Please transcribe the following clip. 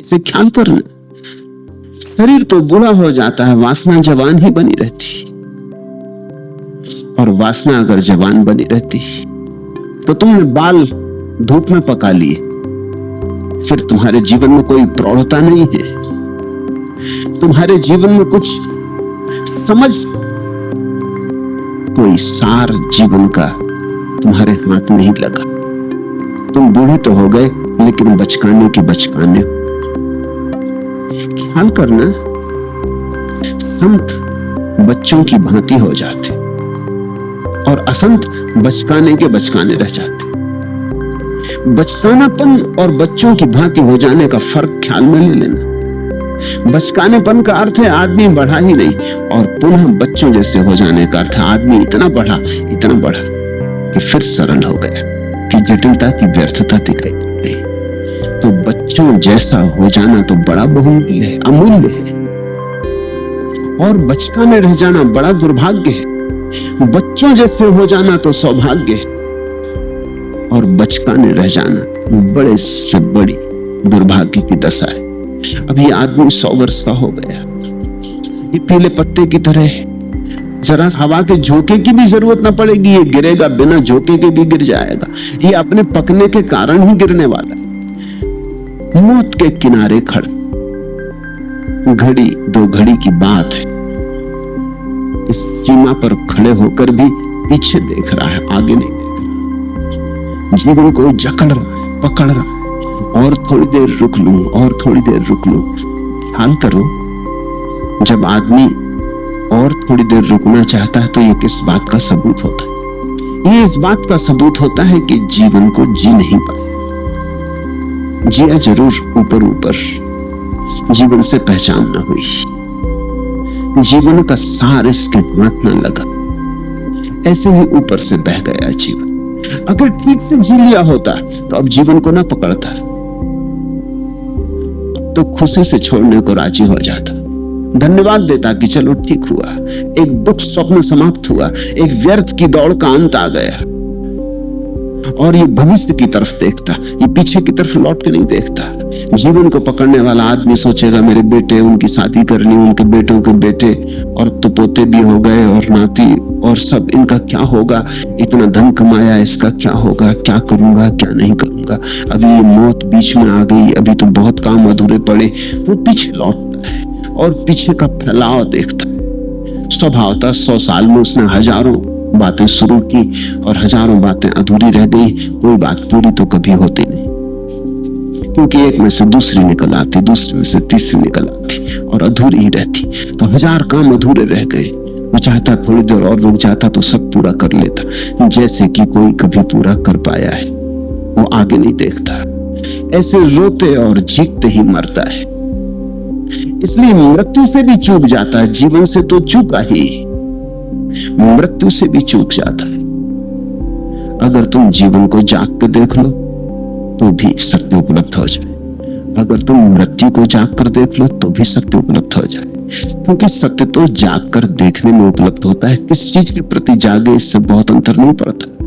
इसे ख्याल करना। शरीर तो बूढ़ा हो जाता है, वासना जवान ही बनी रहती। और वासना अगर जवान बनी रहती तो तुमने बाल धूप में पका लिए, फिर तुम्हारे जीवन में कोई प्रौढ़ता नहीं है, तुम्हारे जीवन में कुछ समझ, कोई सार जीवन का तुम्हारे हाथ नहीं लगा। तुम बूढ़े तो हो गए, लेकिन बचकाने की बचकाने। ख्याल करना, संत बच्चों की भांति हो जाते और असंत बचकाने के बचकाने रह जाते। बचकानापन और बच्चों की भांति हो जाने का फर्क ख्याल में ले लेना। बचकानेपन का अर्थ है आदमी बढ़ा ही नहीं, और पुनः बच्चों जैसे हो जाने का अर्थ है आदमी इतना बढ़ा कि फिर सरल हो गया, कि जटिलता की व्यर्थता दिखाई पड़ती। तो बच्चों जैसा हो जाना तो बड़ा बहुमूल्य है, अमूल्य है, और बचकाने रह जाना बड़ा दुर्भाग्य है। बच्चों जैसे हो जाना तो सौभाग्य है, और बचकाने रह जाना बड़े से बड़ी दुर्भाग्य की दशा है। अभी आदमी 100 वर्ष का हो गया, ये पीले पत्ते की तरह है, जरा हवा के झोंके की भी जरूरत ना पड़ेगी, ये गिरेगा, बिना झोंके के भी गिर जाएगा। ये अपने पकने के कारण ही गिरने वाला है। मौत के किनारे खड़े, घड़ी दो घड़ी की बात है, इस सीमा पर खड़े होकर भी पीछे देख रहा है, आगे नहीं देख रहा। जीवन को जकड़ रहा है, पकड़ रहा है, और थोड़ी देर रुक लूं, और थोड़ी देर रुक लूं। ख्याल करो, जब आदमी और थोड़ी देर रुकना चाहता है तो ये किस बात का सबूत होता है? ये इस बात का सबूत होता है कि जीवन को जी नहीं पाया। जिया जरूर ऊपर ऊपर, जीवन से पहचान न हुई, जीवन का सार इसके हाथ न लगा, ऐसे ही ऊपर से बह गया जीवन। अगर ठीक से जी लिया होता तो अब जीवन को ना पकड़ता, तो खुशी से छोड़ने को राजी हो जाता, धन्यवाद देता कि चलो ठीक हुआ, एक दुख स्वप्न समाप्त हुआ, एक व्यर्थ की दौड़ का अंत आ गया। और ये भविष्य की तरफ देखता, ये पीछे की तरफ लौट के नहीं देखता। जीवन को पकड़ने वाला आदमी सोचेगा मेरे बेटे, उनकी शादी करनी, उनके बेटों के बेटे, और तो पोते भी हो गए, और नाती, और सब, इनका क्या होगा? इतना धन कमाया, इसका क्या होगा? क्या करूंगा, क्या नहीं करूंगा? अभी ये मौत बीच में आ गई, अभी तो बहुत काम अधूरे पड़े। वो पीछे लौटता है और पीछे का फैलाव देखता है। स्वभावतः 100 साल में उसने हजारों बातें शुरू की और हजारों बातें अधूरी रह गई। कोई बात पूरी तो कभी होती नहीं, क्योंकि एक में से दूसरी निकल आती, दूसरी में से तीसरी निकल आती, और अधूरी ही रहती। तो 1000 काम अधूरे रह गए। वो चाहता थोड़ी देर और रुक जाता तो सब पूरा कर लेता, जैसे कि कोई कभी पूरा कर पाया है। वो आगे नहीं देखता, ऐसे रोते और जीतते ही मरता है। इसलिए मृत्यु से भी चूक जाता है, जीवन से तो चूका ही, मृत्यु से भी चूक जाता है। अगर तुम जीवन को जाग कर देख लो तो भी सत्य उपलब्ध हो जाए, अगर तुम मृत्यु को जाग कर देख लो तो भी सत्य उपलब्ध हो जाए। क्योंकि सत्य तो जाग कर देखने में उपलब्ध होता है, किस चीज के प्रति जागे इससे बहुत अंतर नहीं पड़ता।